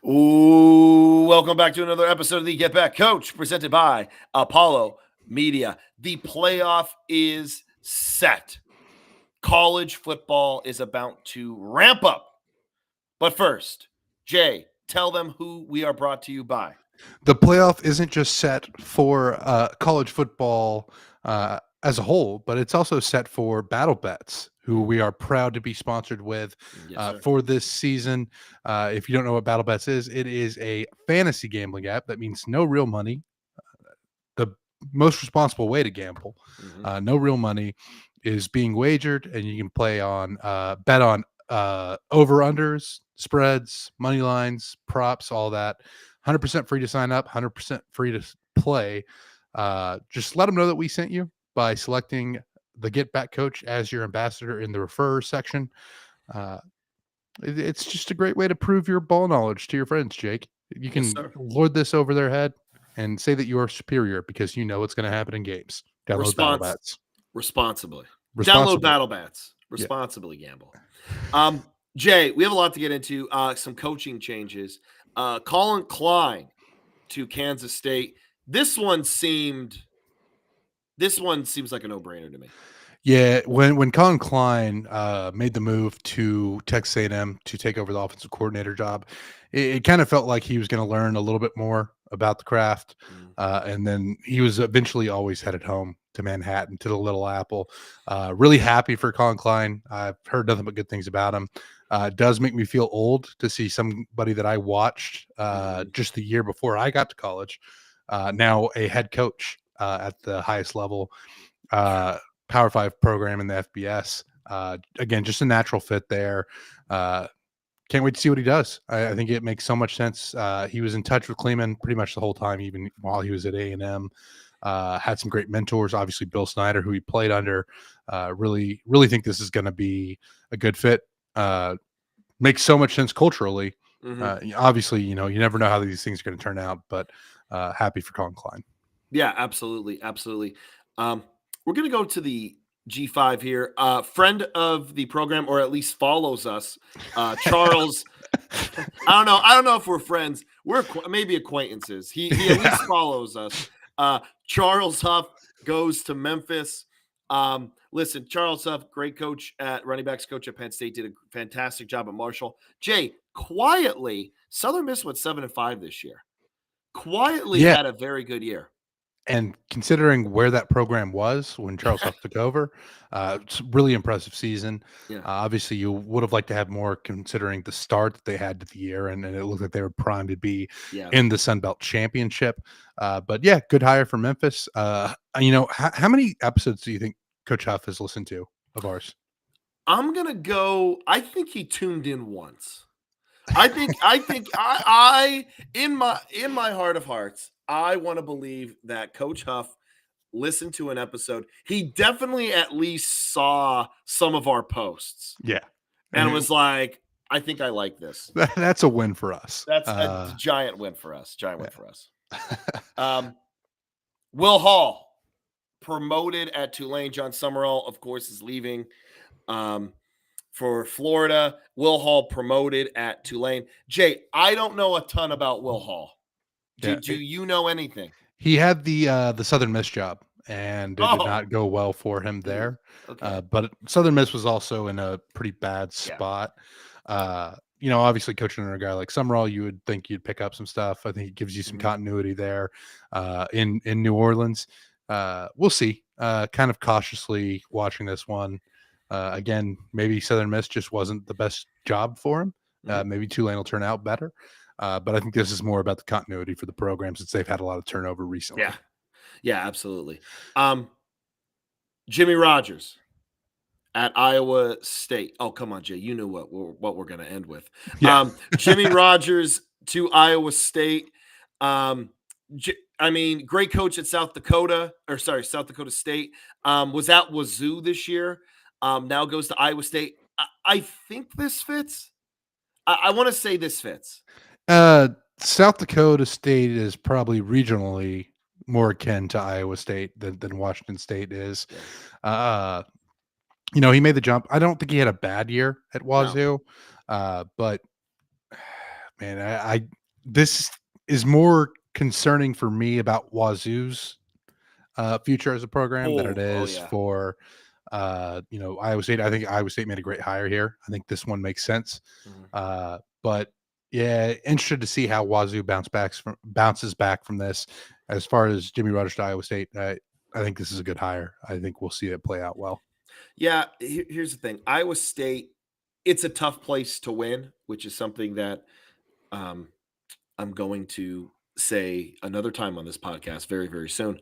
Ooh, welcome back to another episode of the Get Back Coach, presented by Apollo Media. The playoff is set. College football is about to ramp up. But first, Jay, tell them who we are brought to you by. The playoff isn't just set for college football as a whole, but it's also set for Battle Bets, who we are proud to be sponsored with Yes, sir. for this season. If you don't know what Battle Bets is, it is a fantasy gambling app that means no real money. The most responsible way to gamble, no real money, is being wagered, and you can play on bet on over unders, spreads, money lines, props, all that. 100% free to sign up, 100% free to play. Just let them know that we sent you by selecting the Get Back Coach as your ambassador in the refer section. It's just a great way to prove your ball knowledge to your friends, Jake. You Yes, can sir. lord this over their head and say that you are superior because you know what's going to happen in games. Download Battle Response Bats responsibly. Download responsibly. Battle Bats. Yeah. Responsibly gamble. Jay, we have a lot to get into. Some coaching changes. Colin Klein to Kansas State. This one seems like a no-brainer to me. Yeah, when Colin Klein made the move to Texas A&M to take over the offensive coordinator job, it kind of felt like he was going to learn a little bit more about the craft, and then he was eventually always headed home to Manhattan to the Little Apple. Really happy for Colin Klein. I've heard nothing but good things about him. It does make me feel old to see somebody that I watched just the year before I got to college, now a head coach at the highest level. Power 5 program in the FBS. Again, just a natural fit there. Can't wait to see what he does. I think it makes so much sense. He was in touch with Kleeman pretty much the whole time, even while he was at A&M. Had some great mentors, obviously Bill Snyder, who he played under. Really think this is going to be a good fit. Makes so much sense culturally. Obviously, you never know how these things are going to turn out, but happy for Colin Klein. Yeah, absolutely. We're going to go to the G5 here. Friend of the program, or at least follows us, Charles. I don't know if we're friends. We're maybe acquaintances. He at least follows us. Charles Huff goes to Memphis. Listen, Charles Huff, great coach at running backs coach at Penn State, did a fantastic job at Marshall. Jay, quietly, Southern Miss went 7-5 this year. Quietly had a very good year. And considering where that program was when Charles Huff took over, it's a really impressive season. Yeah. Obviously, you would have liked to have more considering the start that they had to the year, and it looked like they were primed to be in the Sun Belt Championship. But yeah, good hire for Memphis. How many episodes do you think Coach Huff has listened to of ours? I'm gonna go. I think he tuned in once. I in my heart of hearts, I want to believe that Coach Huff listened to an episode. He definitely at least saw some of our posts. Yeah. And was like, I think I like this. That's a win for us. That's a giant win for us. Win for us. Will Hall promoted at Tulane. John Summerall, of course, is leaving. For Florida, Will Hall promoted at Tulane. Jay, I don't know a ton about Will Hall. Do you know anything? He had the Southern Miss job, and it did not go well for him there. Okay. But Southern Miss was also in a pretty bad spot. Obviously coaching under a guy like Summerall, you would think you'd pick up some stuff. I think it gives you some continuity there in New Orleans. We'll see. Kind of cautiously watching this one. Again, maybe Southern Miss just wasn't the best job for him. Maybe Tulane will turn out better. But I think this is more about the continuity for the program since they've had a lot of turnover recently. Yeah, absolutely. Jimmy Rogers at Iowa State. Oh, come on, Jay. You know what we're going to end with. Yeah. Jimmy Rogers to Iowa State. Great coach at South Dakota State. Was at Wazoo this year. Now goes to Iowa State. I think this fits. I want to say this fits. South Dakota State is probably regionally more akin to Iowa State than Washington State is. He made the jump. I don't think he had a bad year at Wazoo, but Man, I this is more concerning for me about Wazoo's future as a program than it Oh is yeah. for Iowa State. I think Iowa State made a great hire here. I think this one makes sense. Mhm. But yeah, interested to see how Wazoo bounces back from this. As far as Jimmy Rogers to Iowa State, I think this is a good hire. I think we'll see it play out well. Yeah, here's the thing. Iowa State, it's a tough place to win, which is something that um, I'm going to say another time on this podcast very, very soon.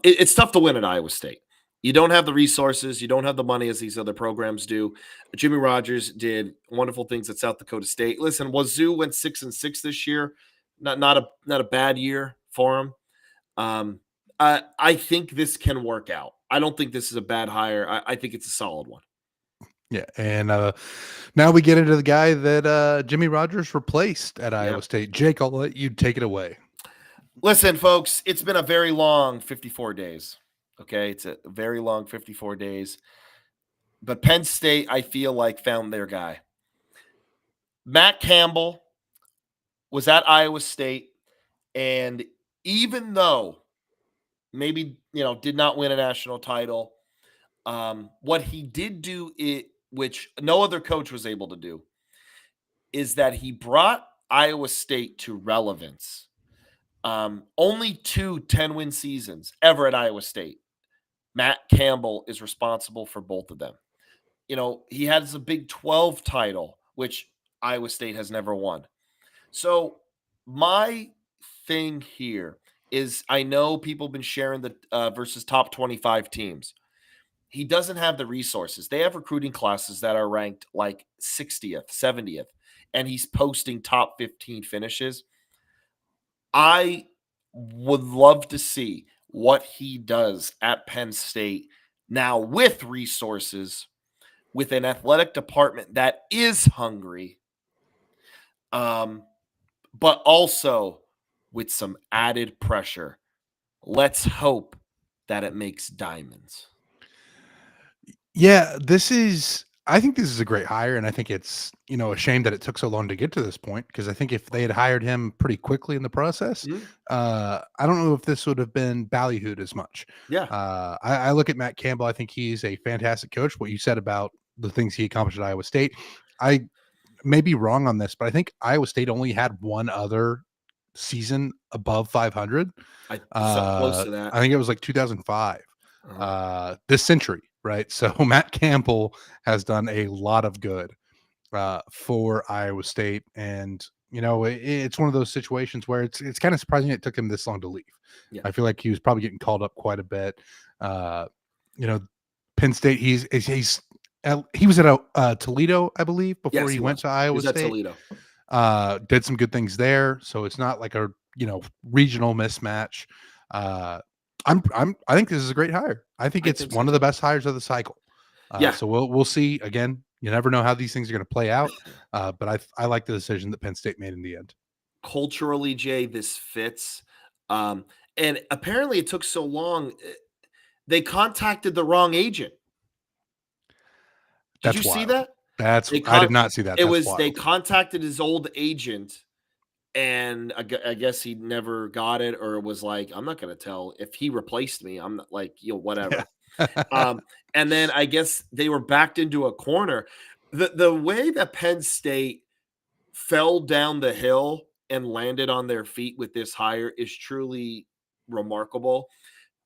It's tough to win at Iowa State. You don't have the resources, you don't have the money as these other programs do. Jimmy Rogers did wonderful things at South Dakota State. Listen, Wazoo went 6-6 this year. Not a bad year for him. Um, I think this can work out. I don't think this is a bad hire. I think it's a solid one. Yeah, and now we get into the guy that Jimmy Rogers replaced at Yeah. Iowa State. Jake, I'll let you take it away. Listen, folks, it's been a very long 54 days. Okay. It's a very long 54 days. But Penn State, I feel like, found their guy. Matt Campbell was at Iowa State. And even though maybe, did not win a national title, what he did do, which no other coach was able to do, is that he brought Iowa State to relevance. Only 2 10-win seasons ever at Iowa State. Matt Campbell is responsible for both of them. He has a Big 12 title, which Iowa State has never won. So my thing here is, I know people have been sharing the versus top 25 teams. He doesn't have the resources. They have recruiting classes that are ranked like 60th, 70th, and he's posting top 15 finishes. I would love to see what he does at Penn State now with resources, with an athletic department that is hungry, um, but also with some added pressure. Let's hope that it makes diamonds. Yeah, I think this is a great hire, and I think it's, a shame that it took so long to get to this point, because I think if they had hired him pretty quickly in the process, Mhm. I don't know if this would have been ballyhooed as much. Yeah, I look at Matt Campbell. I think he's a fantastic coach. What you said about the things he accomplished at Iowa State, I may be wrong on this, but I think Iowa State only had one other season above 500. something close to that. I think it was like 2005, Uh-huh. this century, right? So Matt Campbell has done a lot of good for Iowa State, and it's one of those situations where it's kind of surprising it took him this long to leave. Yeah. I feel like he was probably getting called up quite a bit. Uh, you know, Penn State. He was at Toledo, I believe, before Yes, he he went was. to He Iowa was at State. Toledo. Did some good things there, so it's not like a regional mismatch. Uh, I think this is a great hire. I think I it's think so one of the too. best hires of the cycle. Yeah. So we'll see. Again, you never know how these things are going to play out. But I like the decision that Penn State made in the end. Culturally, Jay, this fits. Um, and apparently it took so long. They contacted the wrong agent. Did you That's see wild. that? I did not see that. That's They wild. contacted his old agent, and I guess he never got it, or was like, I'm not going to tell if he replaced me. I'm not like, Yeah. whatever. And then I guess they were backed into a corner. The way that Penn State fell down the hill and landed on their feet with this hire is truly remarkable.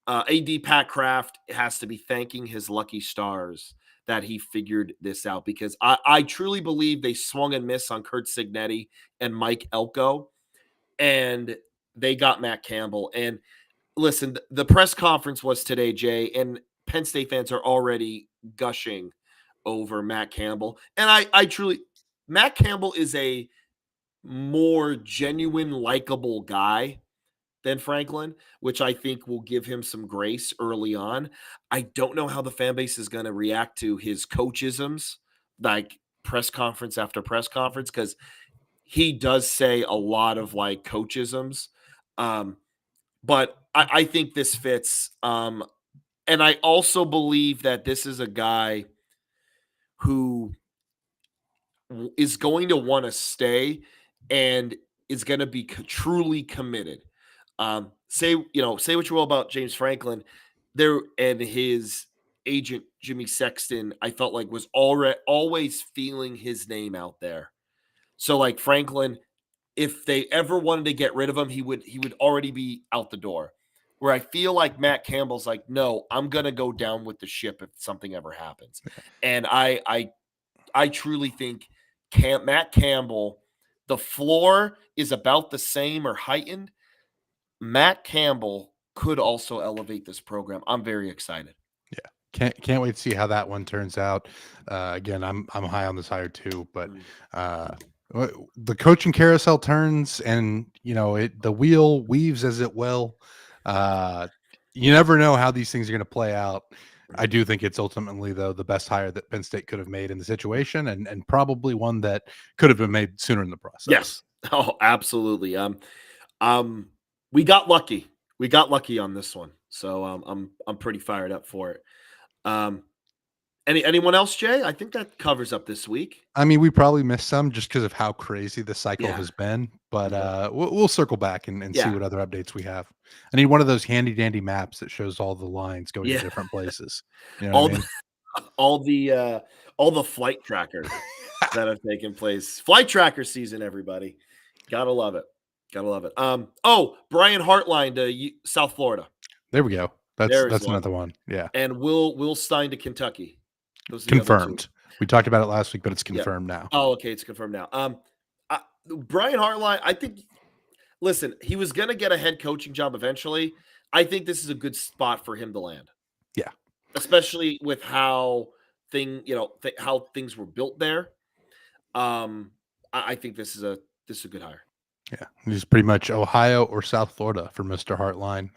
AD Pat Kraft has to be thanking his lucky stars that he figured this out, because I truly believe they swung and missed on Kurt Signetti and Mike Elko, and they got Matt Campbell. And listen, the press conference was today, Jay, and Penn State fans are already gushing over Matt Campbell. And I truly, Matt Campbell is a more genuine, likable guy than Franklin, which I think will give him some grace early on. I don't know how the fan base is going to react to his coachisms, like press conference after press conference, because he does say a lot of like coachisms. Um, but I think this fits. And I also believe that this is a guy who is going to want to stay. and is going to be truly committed. Say what you will about James Franklin, there and his agent Jimmy Sexton. I felt like was always feeling his name out there. So like Franklin, if they ever wanted to get rid of him, he would already be out the door. Where I feel like Matt Campbell's like, no, I'm gonna go down with the ship if something ever happens. And I truly think Matt Campbell, the floor is about the same or heightened. Matt Campbell could also elevate this program. I'm very excited. Yeah, can't wait to see how that one turns out. Again, I'm high on this hire too, but the coaching carousel turns, and the wheel weaves as it will. You never know how these things are going to play out. I do think it's ultimately, though, the best hire that Penn State could have made in the situation, and probably one that could have been made sooner in the process. Yes. Oh, absolutely. We got lucky. We got lucky on this one, so I'm pretty fired up for it. Anyone else, Jay? I think that covers up this week. I mean, we probably missed some just because of how crazy the cycle has been, but we'll circle back and see what other updates we have. I need one of those handy dandy maps that shows all the lines going to different places. You know what I mean? all the flight trackers that have taken place. Flight tracker season, everybody. Gotta love it. Gotta love it. Brian Hartline to South Florida. There we go. That's another one. Yeah. And Will Stein to Kentucky. Those are confirmed. We talked about it last week, but it's confirmed now. Oh, okay, it's confirmed now. Brian Hartline, I think. Listen, he was gonna get a head coaching job eventually. I think this is a good spot for him to land. Yeah, especially with how how things were built there. I think this is a good hire. Yeah, he's pretty much Ohio or South Florida for Mr. Hartline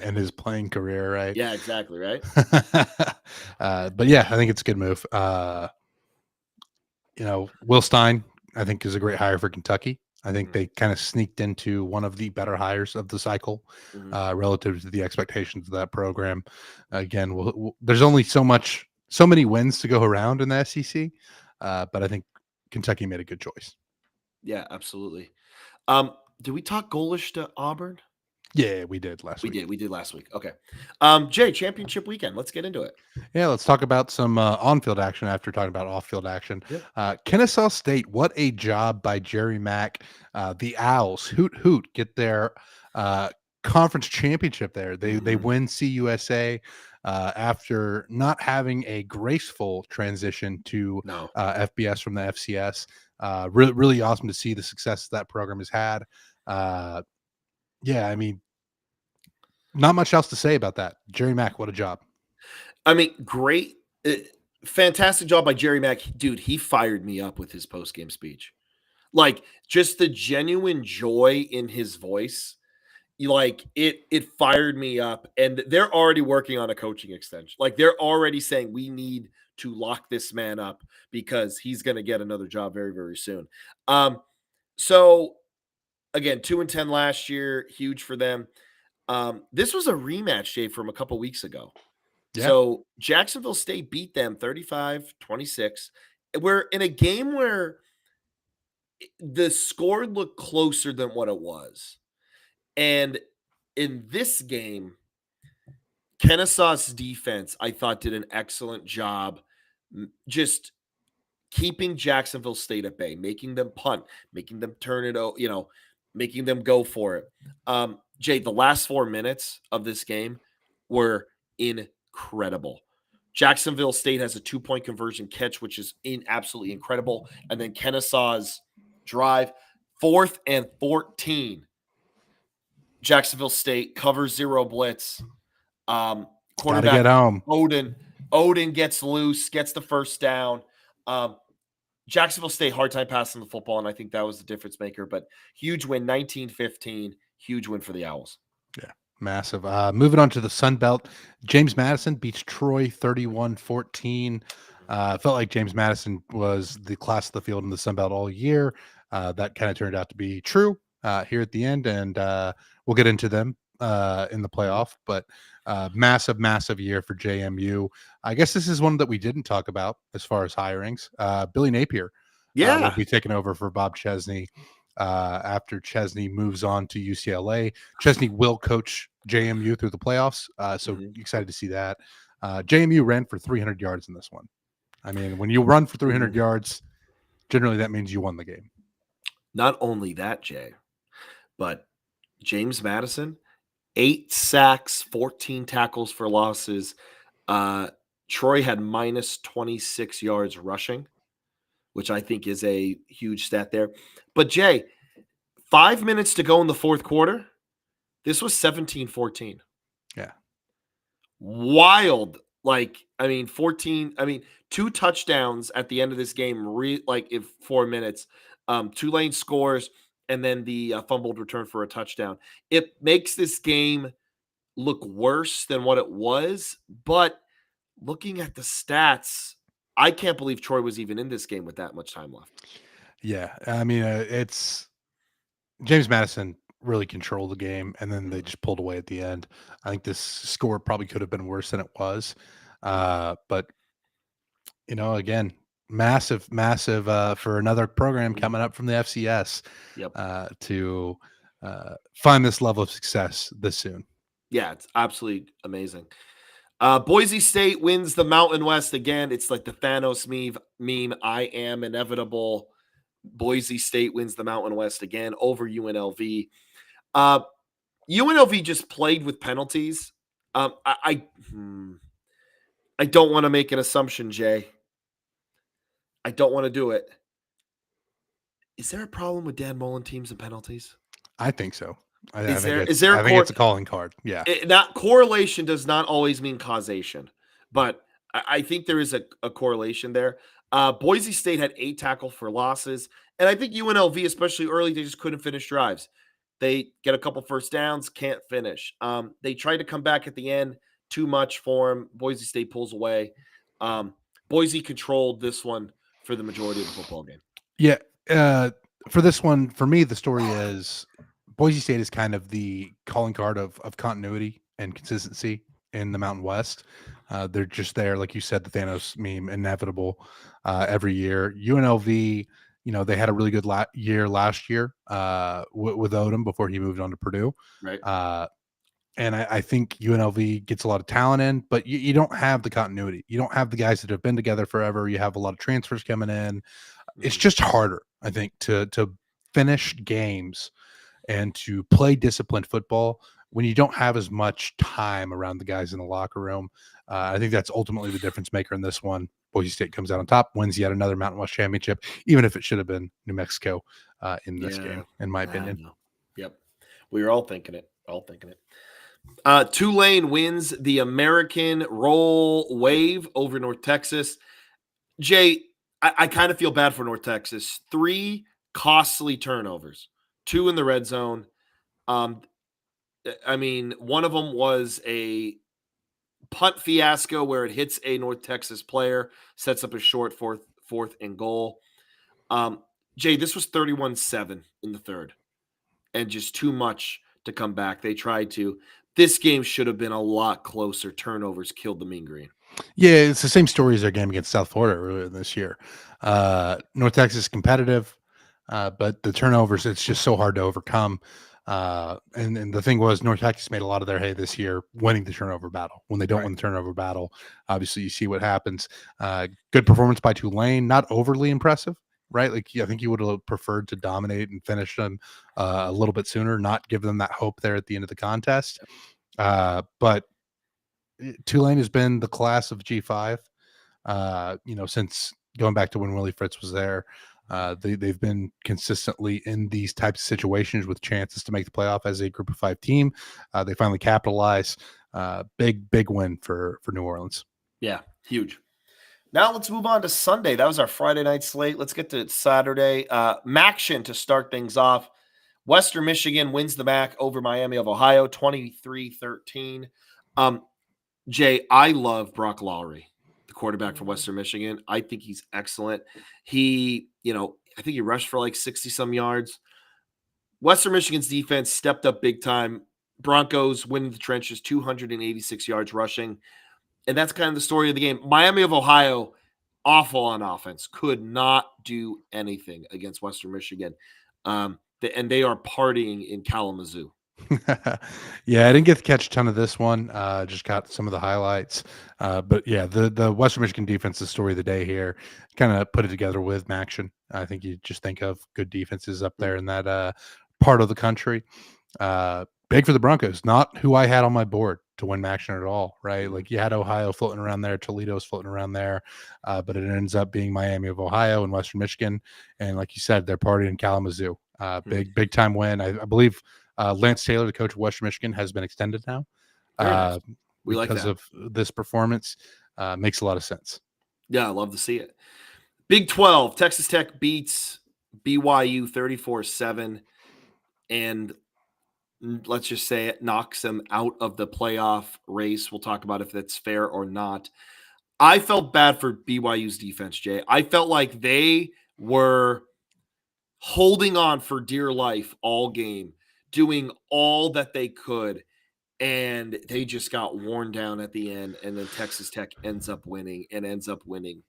in his playing career, right? Yeah, exactly, right. But yeah, I think it's a good move. Will Stein, I think, is a great hire for Kentucky. I think they kind of sneaked into one of the better hires of the cycle relative to the expectations of that program. Again, there's only so many wins to go around in the SEC, but I think Kentucky made a good choice. Yeah, absolutely. Did we talk Golish to Auburn? Yeah, we did last week. We did last week. Okay. Jay, championship weekend. Let's get into it. Yeah, let's talk about some on-field action after talking about off-field action. Yeah. Kennesaw State, what a job by Jerry Mack. The Owls, hoot, get their conference championship there. They win CUSA after not having a graceful transition to FBS from the FCS. Really awesome to see the success that program has had. Yeah, I mean, not much else to say about that. Jerry Mack, what a job. I mean, great. Fantastic job by Jerry Mack. Dude, he fired me up with his post-game speech. Like, just the genuine joy in his voice. Like, it fired me up. And they're already working on a coaching extension. Like, they're already saying we need to lock this man up because he's going to get another job very, very soon. So again, 2-10 last year, huge for them. This was a rematch, Jay, from a couple weeks ago. Yeah. So Jacksonville State beat them 35-26. We're in a game where the score looked closer than what it was. And in this game, Kennesaw's defense, I thought, did an excellent job just keeping Jacksonville State at bay, making them punt, making them turn it, making them go for it. Jay, the last 4 minutes of this game were incredible. Jacksonville State has a 2-point conversion catch, which is absolutely incredible. And then Kennesaw's drive, 4th and 14. Jacksonville State covers 0 blitz. Quarterback get home. Odin gets loose, gets the first down. Jacksonville State, hard time passing the football, and I think that was the difference maker. But huge win, 19-15. Huge win for the Owls. Yeah, massive. Moving on to the Sun Belt, James Madison beats Troy 31-14. Felt like James Madison was the class of the field in the Sun Belt all year. That kind of turned out to be true here at the end, and we'll get into them in the playoff. But massive year for JMU. I guess this is one that we didn't talk about as far as hirings. Billy Napier will be taking over for Bob Chesney. after Chesney moves on to UCLA. Chesney will coach JMU through the playoffs, so excited to see that. JMU ran for 300 yards in this one. I mean, when you run for 300 yards, generally that means you won the game. Not only that, Jay, but James Madison, 8 sacks, 14 tackles for losses. Troy had minus 26 yards rushing, which I think is a huge stat there. But Jay, 5 minutes to go in the fourth quarter. This was 17-14. Yeah. Wild. 14, 2 touchdowns at the end of this game, if 4 minutes. Tulane scores, and then the fumbled return for a touchdown. It makes this game look worse than what it was, but looking at the stats, I can't believe Troy was even in this game with that much time left. Yeah, I mean, it's James Madison really controlled the game, and then they just pulled away at the end. I think this score probably could have been worse than it was, but again, massive for another program coming up from the FCS to find this level of success this soon. Yeah, it's absolutely amazing. Boise State wins the Mountain West again. It's like the Thanos meme. I am inevitable. Boise State wins the Mountain West again over UNLV. UNLV just played with penalties. I don't want to make an assumption, Jay. I don't want to do it. Is there a problem with Dan Mullen teams and penalties? I think so. I think it's a calling card. Yeah. Correlation does not always mean causation, but I think there is a correlation there. Boise State had 8 tackles for losses, and I think UNLV, especially early, they just couldn't finish drives. They get a couple first downs, can't finish. They tried to come back at the end, too much for them. Boise State pulls away. Boise controlled this one for the majority of the football game. Yeah. For this one, for me, the story is Boise State is kind of the calling card of continuity and consistency in the Mountain West. They're just there, like you said, the Thanos meme, inevitable every year. UNLV, they had a really good year last year with Odom before he moved on to Purdue. Right. And I think UNLV gets a lot of talent in, but you don't have the continuity. You don't have the guys that have been together forever. You have a lot of transfers coming in. It's just harder, I think, to finish games and to play disciplined football when you don't have as much time around the guys in the locker room. I think that's ultimately the difference maker in this one. Boise State comes out on top, wins yet another Mountain West championship, even if it should have been New Mexico in this game, in my opinion. Yep. We were all thinking it. Tulane wins the American Roll Wave over North Texas. Jay, I kind of feel bad for North Texas. 3 costly turnovers, 2 in the red zone. One of them was a punt fiasco where it hits a North Texas player, sets up a short fourth and goal. Jay, this was 31-7 in the third, and just too much to come back. They tried to. This game should have been a lot closer. Turnovers killed the Mean Green. Yeah, it's the same story as their game against South Florida earlier this year. North Texas is competitive, but the turnovers, it's just so hard to overcome. And the thing was, North Texas made a lot of their hay this year winning the turnover battle. When they don't win the turnover battle, obviously you see what happens. Good performance by Tulane, not overly impressive, right? Like, I think you would have preferred to dominate and finish them a little bit sooner, not give them that hope there at the end of the contest. But Tulane has been the class of G5, since going back to when Willie Fritz was there. They've been consistently in these types of situations with chances to make the playoff as a group of 5 team. They finally capitalize. Big win for New Orleans. Yeah, huge. Now let's move on to Sunday. That was our Friday night slate. Let's get to Saturday. Maction to start things off. Western Michigan wins the MAC over Miami of Ohio, 23-13. Jay, I love Brock Lowry, the quarterback for Western Michigan. I think he's excellent. He, I think he rushed for like 60-some yards. Western Michigan's defense stepped up big time. Broncos winning the trenches, 286 yards rushing. And that's kind of the story of the game. Miami of Ohio, awful on offense, could not do anything against Western Michigan. And they are partying in Kalamazoo. Yeah, I didn't get to catch a ton of this one. Just got some of the highlights. But yeah, the Western Michigan defense is the story of the day here. Kind of put it together with Maction. I think you just think of good defenses up there in that part of the country. Big for the Broncos, not who I had on my board to win Maction at all, right? Like you had Ohio floating around there, Toledo's floating around there, but it ends up being Miami of Ohio and Western Michigan. And like you said, they're partying in Kalamazoo. Big time win. I believe Lance Taylor, the coach of Western Michigan, has been extended now. Very nice. We like because that. of this performance. Makes a lot of sense. Yeah, I love to see it. Big 12, Texas Tech beats BYU 34-7, and let's just say it knocks them out of the playoff race. We'll talk about if that's fair or not. I felt bad for BYU's defense, Jay. I felt like they were holding on for dear life all game, doing all that they could, and they just got worn down at the end, and then Texas Tech ends up winning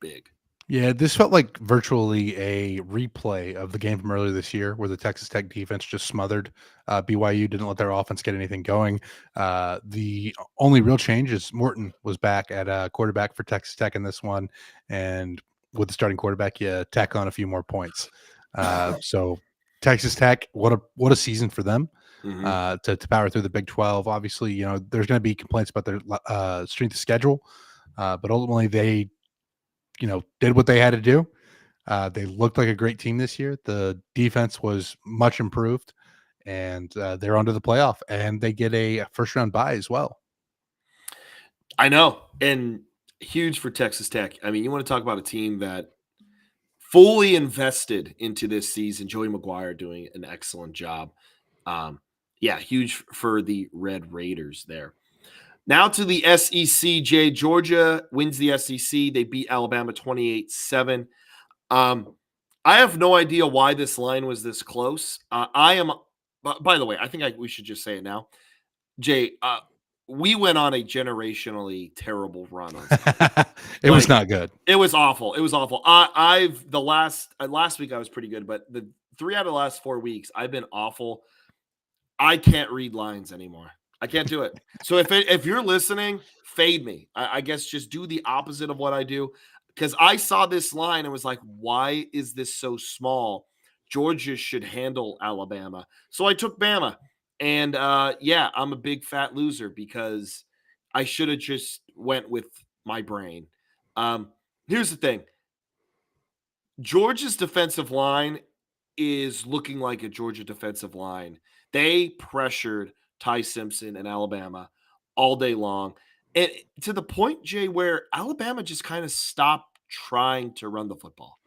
big. Yeah, this felt like virtually a replay of the game from earlier this year where the Texas Tech defense just smothered BYU, didn't let their offense get anything going. The only real change is Morton was back at quarterback for Texas Tech in this one. And with the starting quarterback, you tack on a few more points. So Texas Tech, what a season for them. To power through the Big 12. Obviously, there's going to be complaints about their strength of schedule, but ultimately they did what they had to do. They looked like a great team this year. The defense was much improved, and they're onto the playoff, and they get a first round bye as well. I know, and huge for Texas Tech. I mean, you want to talk about a team that fully invested into this season. Joey McGuire doing an excellent job. Yeah, huge for the Red Raiders there. Now to the SEC, Jay. Georgia wins the SEC. They beat Alabama 28-7. I have no idea why this line was this close. I am, by the way, I think we should just say it now. Jay, we went on a generationally terrible run on Sunday. It was not good. It was awful. It was awful. Last week I was pretty good, but the 3 out of the last 4 weeks I've been awful. I can't read lines anymore. I can't do it. So if you're listening, fade me. I guess just do the opposite of what I do, because I saw this line and was like, why is this so small? Georgia should handle Alabama. So I took Bama. And yeah, I'm a big fat loser because I should have just went with my brain. Here's the thing. Georgia's defensive line is looking like a Georgia defensive line. They pressured Ty Simpson and Alabama all day long. And to the point, Jay, where Alabama just kind of stopped trying to run the football.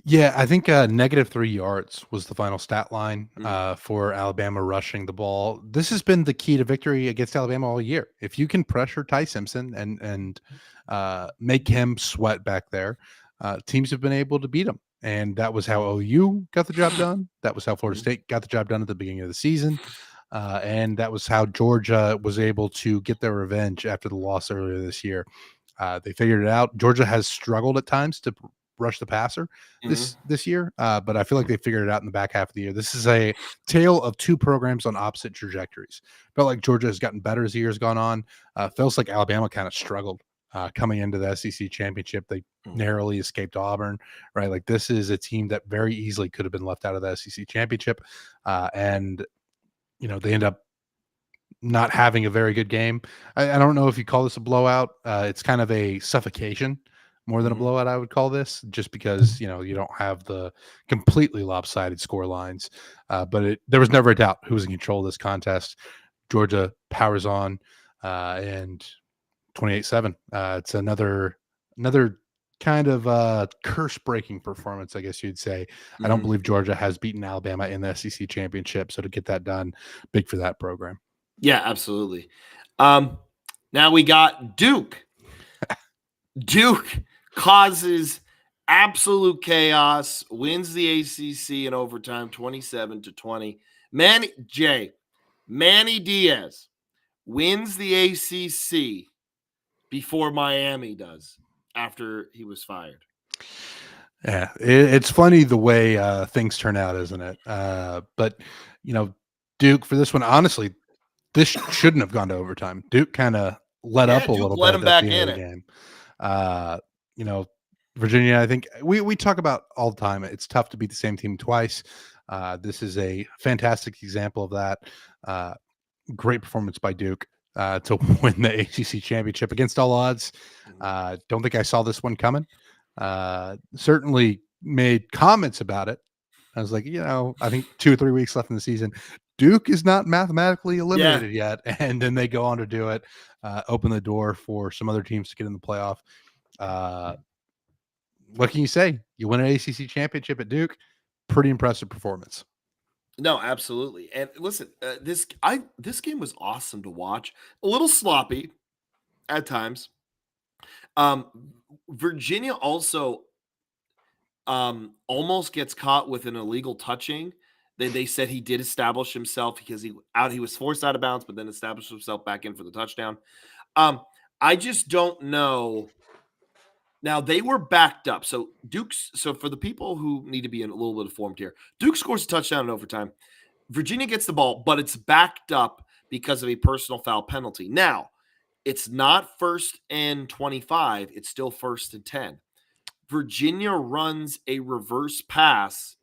Yeah, I think -3 yards was the final stat line for Alabama rushing the ball. This has been the key to victory against Alabama all year. If you can pressure Ty Simpson and make him sweat back there, teams have been able to beat him. And that was how OU got the job done. That was how Florida State got the job done at the beginning of the season. And that was how Georgia was able to get their revenge after the loss earlier this year. They figured it out. Georgia has struggled at times to rush the passer this year, but I feel like they figured it out in the back half of the year. This is a tale of two programs on opposite trajectories. Felt like Georgia has gotten better as the year's gone on. Feels like Alabama kind of struggled coming into the SEC championship. They narrowly escaped Auburn, right? Like this is a team that very easily could have been left out of the SEC championship, and they end up not having a very good game. I don't know if you call this a blowout. It's kind of a suffocation more than a blowout, I would call this, just because, you don't have the completely lopsided score lines. But there was never a doubt who was in control of this contest. Georgia powers on, and 28-7. It's another kind of curse-breaking performance, I guess you'd say. I don't believe Georgia has beaten Alabama in the SEC championship, so to get that done, big for that program. Yeah, absolutely. Now we got Duke. Duke causes absolute chaos, wins the ACC in overtime 27-20. Manny Diaz wins the ACC before Miami does after he was fired. Yeah, it's funny the way things turn out, isn't it? But Duke for this one, honestly, this shouldn't have gone to overtime. Duke kind of let Yeah, up a Duke little let bit him at back the end of in the it. game. Uh, you know, Virginia, I think we talk about all the time. It's tough to beat the same team twice. This is a fantastic example of that. Uh, Great performance by Duke to win the ACC championship against all odds. Mhm. Don't think I saw this one coming. Certainly made comments about it. I was like, I think 2 or 3 weeks left in the season. Duke is not mathematically Yeah, eliminated yet, and then they go on to do it, open the door for some other teams to get in the playoff. Uh, what can you say? You win an ACC championship at Duke. Pretty impressive performance. no, absolutely. And listen, this game was awesome to watch. A little sloppy at times. Um, Virginia also almost gets caught with an illegal touching. They said he did establish himself because he was forced out of bounds, but then established himself back in for the touchdown. Um, I just don't know. Now they were backed up. So Duke's so for the people who need to be in a little bit informed here, Duke scores a touchdown in overtime. Virginia gets the ball, but it's backed up because of a personal foul penalty. Now, it's not 1st and 25, it's still 1st and 10. Virginia runs a reverse pass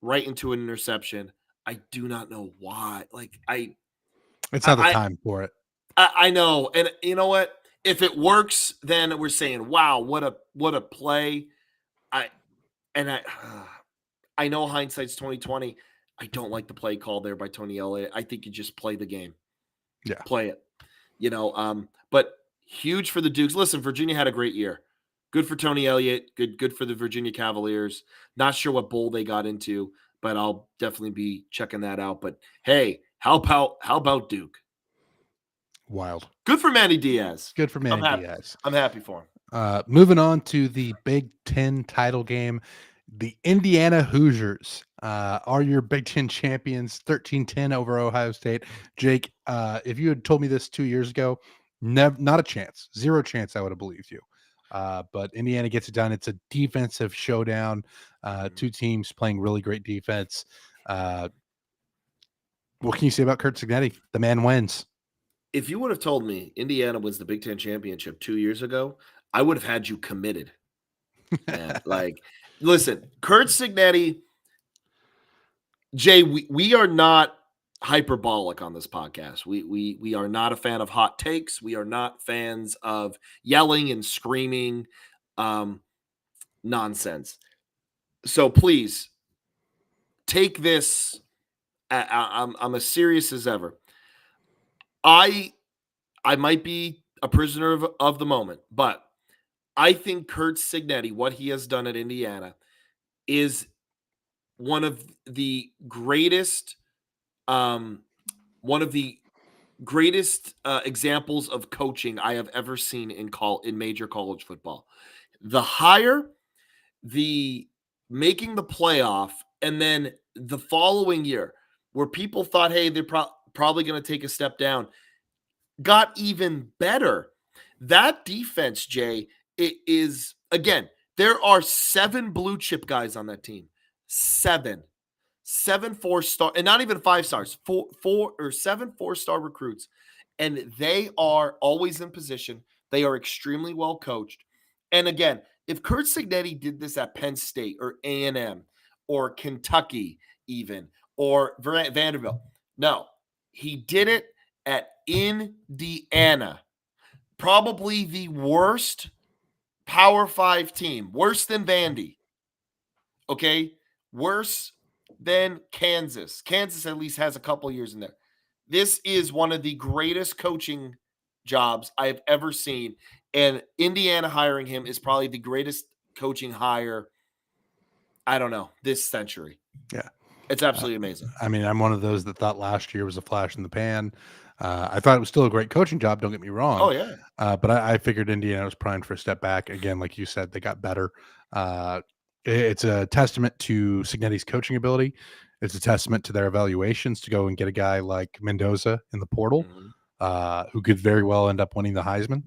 right into an interception. I do not know why. Like It's not the I time for it. I know, and you know what? If it works, then we're saying, "Wow, what a play!" I and I I know hindsight's 2020. I don't like the play call there by Tony Elliott. I think you just play the game, Yeah. play it. But huge for the Dukes. Listen, Virginia had a great year. Good for Tony Elliott. Good for the Virginia Cavaliers. Not sure what bowl they got into, but I'll definitely be checking that out. But hey, how about Duke? Wild. Good for Manny Diaz. Good for I'm Manny happy. Diaz. I'm happy for him. Moving on to the Big Ten title game. The Indiana Hoosiers are your Big Ten champions, 13-10 over Ohio State. Jake, if you had told me this 2 years ago, not a chance, zero chance I would have believed you. But Indiana gets it done. It's a defensive showdown. Two teams playing really great defense. What can you say about Kurt Signetti? The man wins. If you would have told me Indiana wins the Big Ten championship 2 years ago, I would have had you committed, man. Like, listen, Kurt Signetti, Jay, we are not hyperbolic on this podcast. We are not a fan of hot takes. We are not fans of yelling and screaming um, nonsense. So please take this. I'm as serious as ever. I I might be a prisoner of the moment, but I think Kurt Signetti, what he has done at Indiana, is one of the greatest um, one of the greatest examples of coaching I have ever seen in major college football. The hire, the making the playoff, and then the following year, where people thought, hey, they're probably going to take a step down, got even better. That defense, Jay, it is again. There are 7 blue chip guys on that team. 7. 7 4-star, and not even 5 stars, 7 4-star recruits, and they are always in position. They are extremely well coached. And again, if Kurt Signetti did this at Penn State or A&M or Kentucky, even or Vanderbilt, no, he did it at Indiana, probably the worst Power 5 team, worse than Vandy. Okay, worse than Kansas. Kansas at least has a couple years in there. This is one of the greatest coaching jobs I have ever seen. And Indiana hiring him is probably the greatest coaching hire, I don't know, this century. Yeah. It's absolutely amazing. I mean, I'm one of those that thought last year was a flash in the pan. I thought it was still a great coaching job. Don't get me Oh, wrong. yeah. But I figured Indiana was primed for a step back. Again, like you said, they got better. It's a testament to Signetti's coaching ability. It's a testament to their evaluations to go and get a guy like Mendoza in the portal, Mhm. who could very well end up winning the Heisman.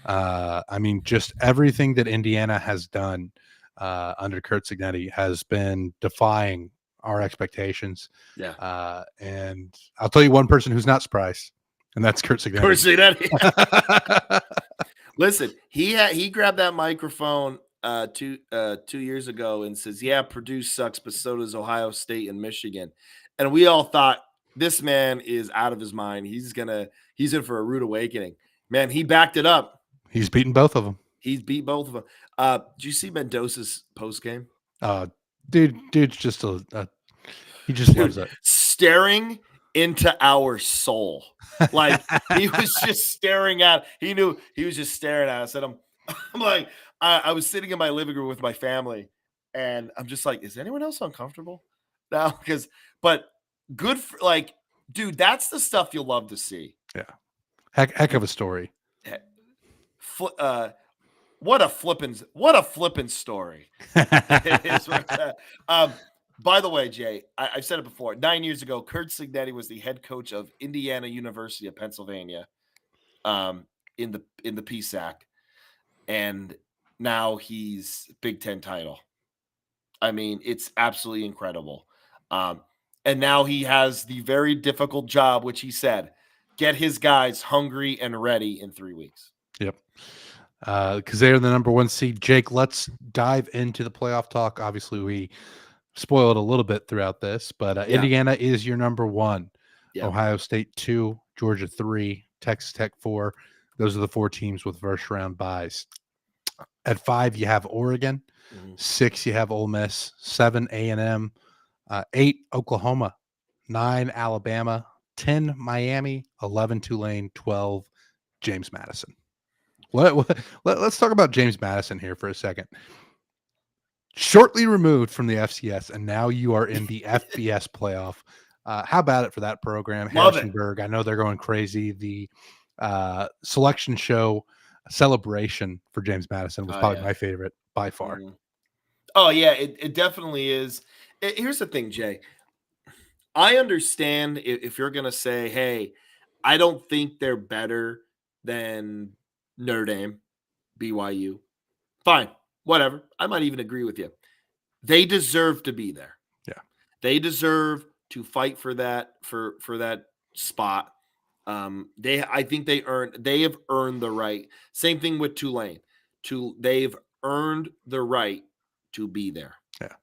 I mean, just everything that Indiana has done under Kurt Signetti has been defying our expectations. Yeah. And I'll tell you one person who's not surprised, and that's Kurt Of course, Signetti. Listen, he grabbed that microphone 2 years ago and says, "Yeah, Purdue sucks, but so does Ohio State and Michigan." And we all thought this man is out of his mind. He's in for a rude awakening. Man, he backed it up. He's beaten both of them. He's beat both of them. Did you see Mendoza's post game? Dude's just he just loves it. Staring into our soul. Like he was just staring at, he knew he was just staring at us. And I'm like, I was sitting in my living room with my family and I'm just like, is anyone else uncomfortable now? But good for, like, dude, that's the stuff you'll love to see. Yeah. Heck of a story. What a flippin' story. By the way, Jay, I've said it before. 9 years ago, Kurt Signetti was the head coach of Indiana University of Pennsylvania, in the PSAC, and now he's Big Ten title. I mean, it's absolutely incredible. And now he has the very difficult job, which he said, get his guys hungry and ready in 3 weeks. Yep. Because they're the number 1 seed. Jake, let's dive into the playoff talk. Obviously, we spoiled a little bit throughout this, but Indiana is your number 1. Yeah. Ohio State 2, Georgia 3, Texas Tech 4. Those are the 4 teams with first round buys. At 5, you have Oregon. 6, you have Ole Miss. 7, A&M. 8, Oklahoma. 9, Alabama. 10, Miami. 11, Tulane. 12, James Madison. Let's talk about James Madison here for a second. Shortly removed from the FCS, and now you are in the FBS playoff. How about it for that program? Harrisonburg, I know they're going crazy. The selection show celebration for James Madison was probably my favorite by far. Oh, yeah, it definitely is. Here's the thing, Jay. I understand if you're going to say, hey, I don't think they're better than Notre Dame, BYU. Fine. Whatever. I might even agree with you. They deserve to be there. Yeah. They deserve to fight for that spot. I think they have earned the right. Same thing with Tulane. They've earned the right to be there. Yeah.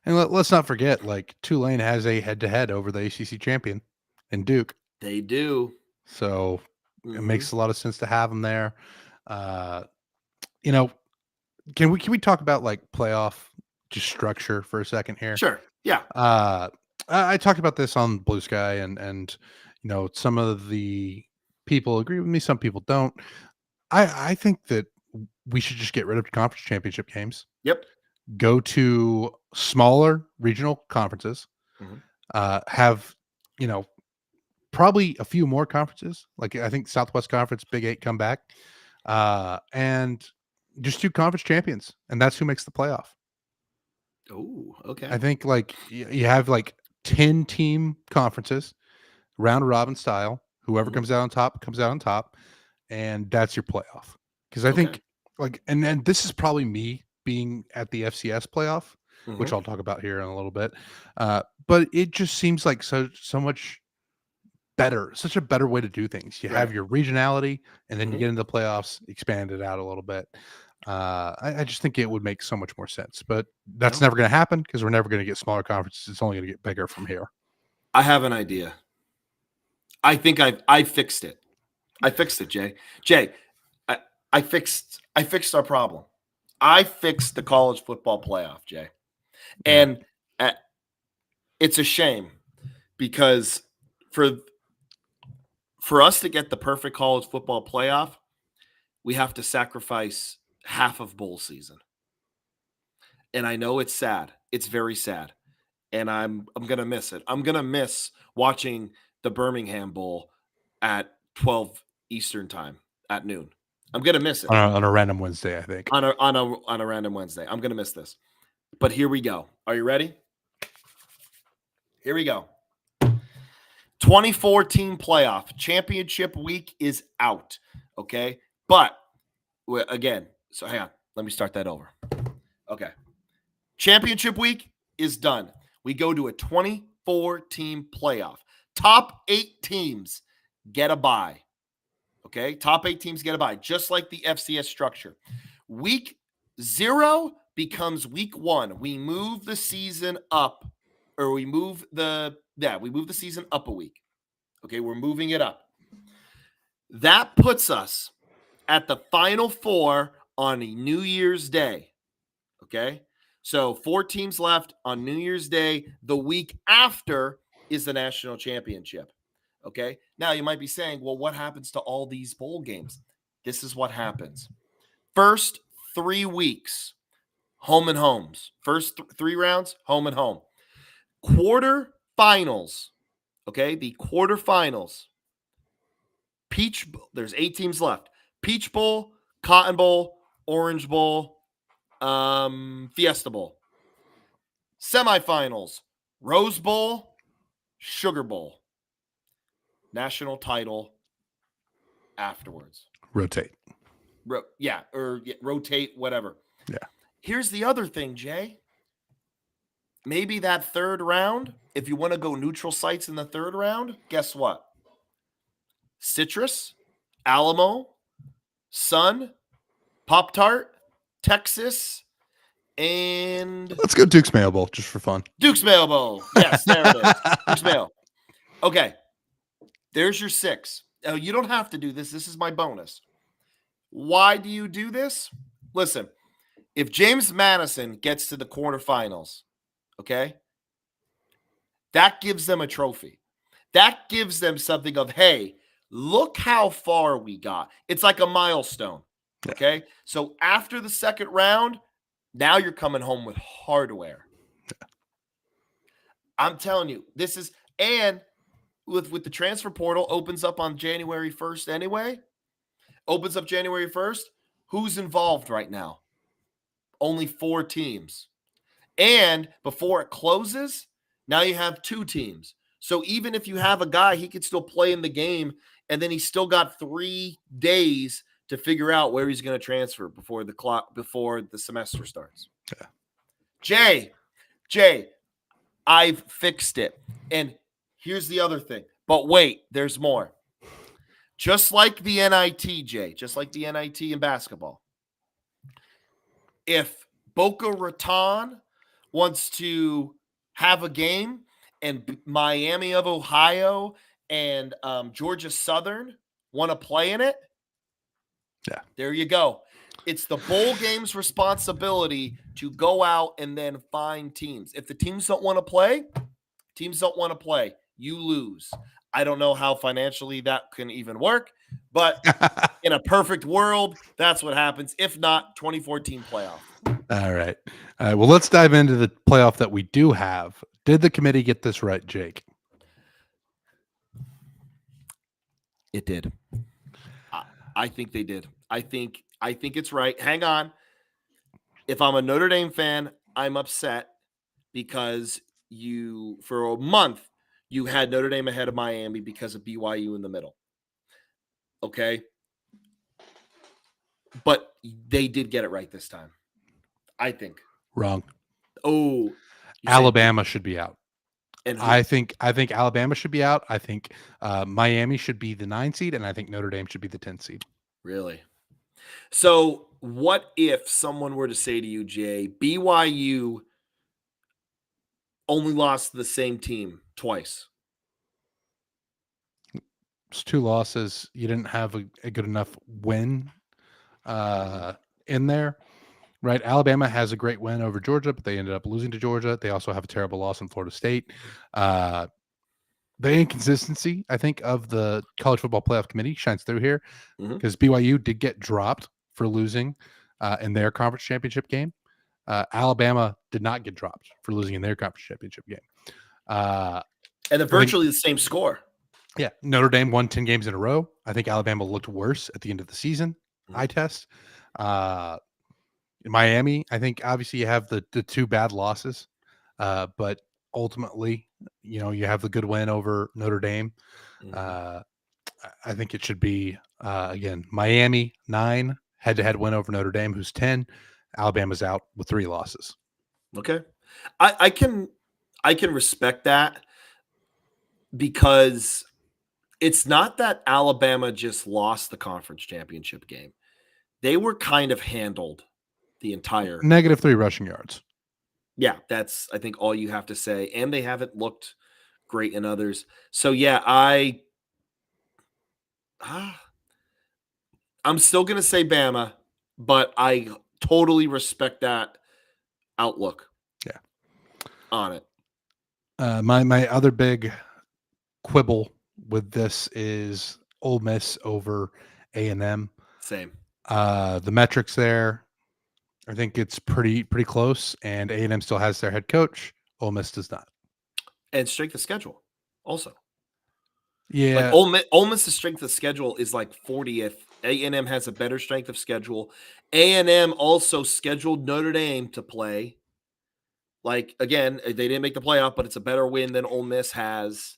And let's not forget, like, Tulane has a head-to-head over the ACC champion in Duke. They do. So it makes a lot of sense to have them there. Can we talk about like playoff just structure for a second here? Sure. Yeah. I talked about this on Blue Sky, and some of the people agree with me, some people don't. I think that we should just get rid of conference championship games. Yep. Go to smaller regional conferences. Have probably a few more conferences. Like I think Southwest Conference, Big 8 come back, and just 2 conference champions, and that's who makes the playoff. Oh, okay. I think like you have like 10 team conferences, round robin style. Whoever comes out on top, and that's your playoff. Because I think like, and this is probably me being at the FCS playoff, which I'll talk about here in a little bit. But it just seems like so much better, such a better way to do things. You have your regionality, and then you get into the playoffs, expand it out a little bit. I just think it would make so much more sense, but that's never going to happen because we're never going to get smaller conferences. It's only going to get bigger from here. I have an idea. I think I fixed it. I fixed it, Jay. I fixed our problem. I fixed the college football playoff, Jay. And it's a shame because for us to get the perfect college football playoff, we have to sacrifice half of bowl season. And I know it's sad. It's very sad. And I'm going to miss it. I'm going to miss watching the Birmingham Bowl at 12 Eastern time at noon. I'm going to miss it. On a random Wednesday, I think. On a random Wednesday. I'm going to miss this. But here we go. Are you ready? Here we go. 2014 playoff. Championship week is out. Okay? But, again, so hang on. Let me start that over. Okay. Championship week is done. We go to a 24-team playoff. Top 8 teams get a bye. Okay? Top 8 teams get a bye, just like the FCS structure. Week 0 becomes week 1. We move the season up, or we move the season up a week. Okay, we're moving it up. That puts us at the Final Four on New Year's Day. Okay, so 4 teams left on New Year's Day. The week after is the national championship. Okay, now you might be saying, well, what happens to all these bowl games? This is what happens. First 3 weeks, home and homes. First 3 rounds, home and home. Quarterfinals. Okay, the quarterfinals. Peach Bowl, there's 8 teams left. Peach Bowl, Cotton Bowl, Orange Bowl, Fiesta Bowl. Semifinals, Rose Bowl, Sugar Bowl. National title afterwards. Rotate. Rotate, whatever. Yeah. Here's the other thing, Jay. Maybe that third round, if you want to go neutral sites in the third round, guess what? Citrus, Alamo, Sun, Pop-Tart, Texas, and Let's go Duke's Mayo Bowl just for fun. Duke's Mayo Bowl. Yes, there it is. Duke's Mayo. Okay. There's your 6. Now, you don't have to do this. This is my bonus. Why do you do this? Listen, if James Madison gets to the quarterfinals, okay, that gives them a trophy. That gives them something of, hey, look how far we got. It's like a milestone, okay? So after the second round, now you're coming home with hardware. I'm telling you, this is, and with the transfer portal opens up on January 1st anyway. Opens up January 1st. Who's involved right now? Only 4 teams. And before it closes, now you have 2 teams. So even if you have a guy, he could still play in the game, and then he's still got 3 days to figure out where he's going to transfer before the semester starts. Yeah. Jay, I've fixed it. And here's the other thing. But wait, there's more. Just like the NIT, Jay, just like the NIT in basketball. If Boca Raton wants to have a game and Miami of Ohio and Georgia Southern want to play in it, there you go. It's the bowl game's responsibility to go out and then find teams. If the teams don't want to play, you lose. I don't know how financially that can even work, but in a perfect world, that's what happens. If not, 2014 playoff. All right. Well, let's dive into the playoff that we do have. Did the committee get this right, Jake? It did. I think they did. I think it's right. Hang on. If I'm a Notre Dame fan, I'm upset because for a month, you had Notre Dame ahead of Miami because of BYU in the middle. Okay? But they did get it right this time. I think. Wrong. Oh. Alabama should be out. And I think Alabama should be out. I think Miami should be the 9 seed, and I think Notre Dame should be the 10 seed. Really? So what if someone were to say to you, Jay, BYU only lost to the same team twice? It's 2 losses. You didn't have a good enough win in there, right? Alabama has a great win over Georgia, but they ended up losing to Georgia. They also have a terrible loss in Florida State. The inconsistency, I think, of the College Football Playoff Committee shines through here because BYU did get dropped for losing in their conference championship game. Alabama did not get dropped for losing in their conference championship game. And they're virtually the same score. Yeah. Notre Dame won 10 games in a row. I think Alabama looked worse at the end of the season. Eye test. Miami, I think obviously you have the 2 bad losses, but ultimately, you have the good win over Notre Dame. I think it should be, again, Miami 9, head-to-head win over Notre Dame, who's 10. Alabama's out with 3 losses. Okay. I can respect that because it's not that Alabama just lost the conference championship game. They were kind of handled the entire -3 rushing yards. yeah, that's I think all you have to say. And they haven't looked great in others. So yeah, ah, I'm still gonna say Bama, but I totally respect that outlook Yeah. on it. My other big quibble with this is Ole Miss over A&M. Same. The metrics there, I think it's pretty close, and A&M still has their head coach. Ole Miss does not. And strength of schedule also. Like Yeah, Ole Miss's strength of schedule is like 40th. A&M has a better strength of schedule. A&M also scheduled Notre Dame to play. Like again, they didn't make the playoff, but it's a better win than Ole Miss has.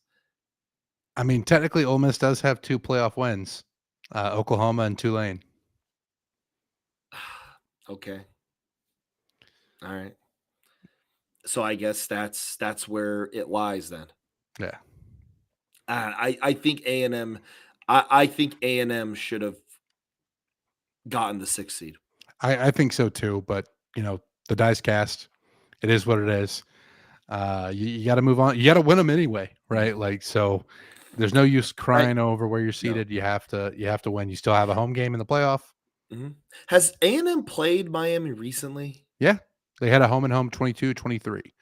I mean, technically, Ole Miss does have 2 playoff wins, Oklahoma and Tulane. Okay. All right. So I guess that's where it lies then. Yeah, I think A&M I think A&M should have gotten the 6th seed. I think so too. But the dice cast. It is what it is. You got to move on. You got to win them anyway, right? Like so. There's no use Right? crying over where you're No. seated. You have to win. You still have a home game in the playoff. Mhm. Has A&M played Miami recently? Yeah, they had a home and home 22-23.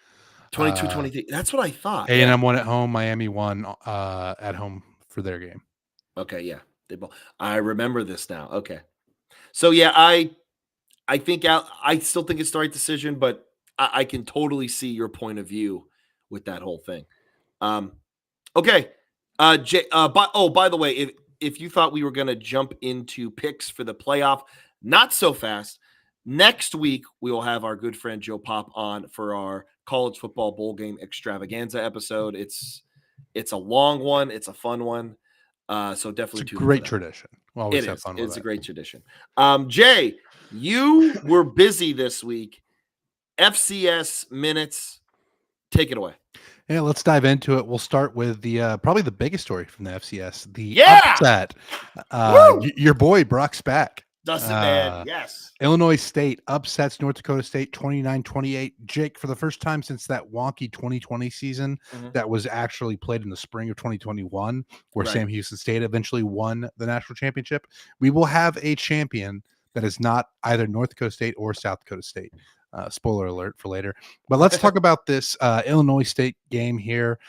22, 23. That's what I thought. Yeah. A&M won at home. Miami won at home for their game. Okay, yeah. They both I remember this now. Okay. So yeah, I think I still think it's the right decision, but I can totally see your point of view with that whole thing. Um, okay. By the way, if you thought we were going to jump into picks for the playoff, not so fast. Next week we will have our good friend Joe Pop on for our college football bowl game extravaganza episode. It's a long one. It's a fun one. So It's definitely a tune in for great that. tradition. We'll always It have is. fun with It's a it. great tradition. Jay, you were busy this week. FCS minutes. Take it away. Yeah, let's dive into it. We'll start with the probably the biggest story from the FCS, the Yeah. upset. Woo! Your boy Brock's back. Does it, man? Yes. Illinois State upsets North Dakota State 29-28. Jake, for the first time since that wonky 2020 season Mhm. that was actually played in the spring of 2021, where Right. Sam Houston State eventually won the national championship, we will have a champion that is not either North Dakota State or South Dakota State. Spoiler alert for later. But let's talk about this Illinois State game here.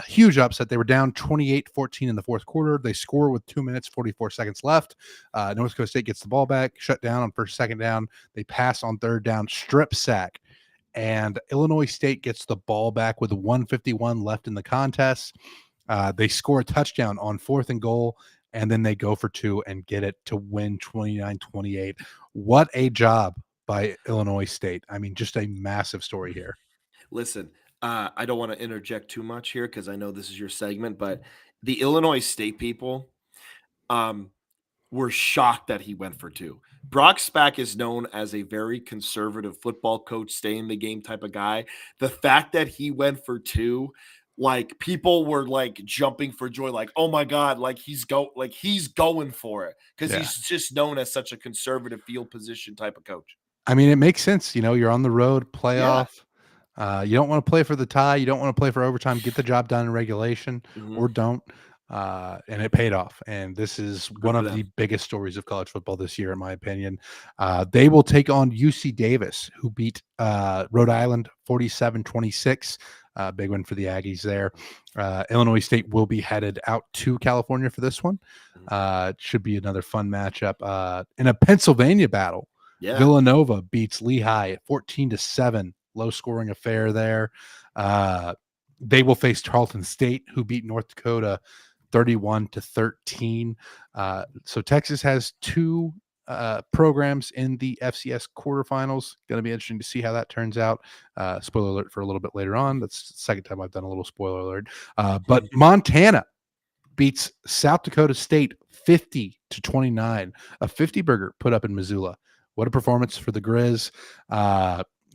Huge upset. They were down 28-14 in the fourth quarter. They score with 2 minutes, 44 seconds left. North Dakota State gets the ball back, shut down on first, second down. They pass on third down, strip sack. And Illinois State gets the ball back with 1:51 left in the contest. They score a touchdown on fourth and goal, and then they go for 2 and get it to win 29-28. What a job by Illinois State. I mean, just a massive story here. Listen, I don't want to interject too much here because I know this is your segment, but the Illinois State people were shocked that he went for 2. Brock Spack is known as a very conservative football coach, stay in the game type of guy. The fact that he went for 2, like people were like jumping for joy, like, oh my God, like he's going for it because Yeah. he's just known as such a conservative field position type of coach. I mean, it makes sense. You're on the road, Yeah. playoff. You don't want to play for the tie. You don't want to play for overtime. Get the job done in regulation Mhm. or don't. And it paid off. And this is Good one for of the them. biggest stories of college football this year, in my opinion. They will take on UC Davis, who beat Rhode Island 47-26. Big win for the Aggies there. Illinois State will be headed out to California for this one. It should be another fun matchup. In a Pennsylvania battle, Yeah. Villanova beats Lehigh 14-7. Low scoring affair there. They will face Tarleton State, who beat North Dakota 31-13. So Texas has 2 programs in the FCS quarterfinals. Going to be interesting to see how that turns out. Spoiler alert for a little bit later on. That's the second time I've done a little spoiler alert. But Montana beats South Dakota State 50-29. A 50 burger put up in Missoula. What a performance for the Grizz.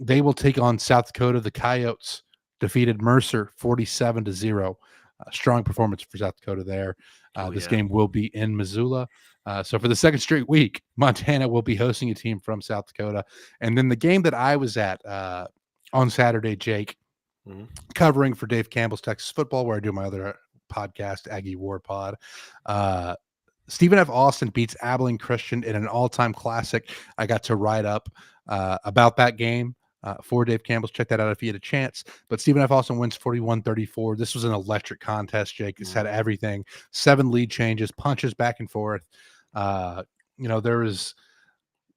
They will take on South Dakota. The Coyotes defeated Mercer 47-0. Strong performance for South Dakota there. Oh This yeah. game will be in Missoula. So for the second straight week, Montana will be hosting a team from South Dakota. And then the game that I was at on Saturday, Jake, Mhm. covering for Dave Campbell's Texas Football, where I do my other podcast, Aggie War Pod. Stephen F. Austin beats Abilene Christian in an all-time classic. I got to write up about that game for Dave Campbell's. Check that out if you had a chance. But Stephen F. Austin wins 41-34. This was an electric contest, Jake. This had everything. 7 lead changes, punches back and forth. There was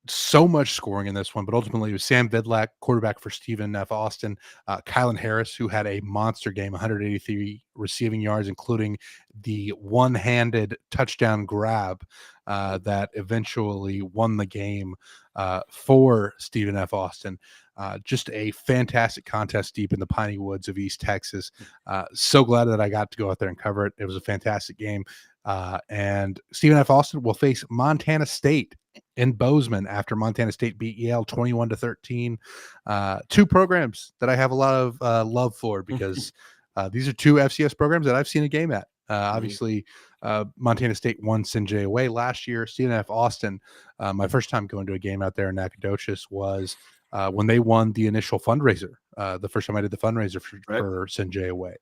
so much scoring in this one, but ultimately it was Sam Vidlak, quarterback for Stephen F. Austin, Kylan Harris, who had a monster game, 183 receiving yards, including the one-handed touchdown grab that eventually won the game for Stephen F. Austin. Just a fantastic contest deep in the piney woods of East Texas. So glad that I got to go out there and cover it. It was a fantastic game. And Stephen F. Austin will face Montana State in Bozeman after Montana State beat Yale 21-13. Two programs that I have a lot of love for because these are two FCS programs that I've seen a game at. Obviously, Montana State won Sinjay away last year. Stephen F. Austin, my first time going to a game out there in Nacogdoches was when they won the initial fundraiser. The first time I did the fundraiser for Sinjay away.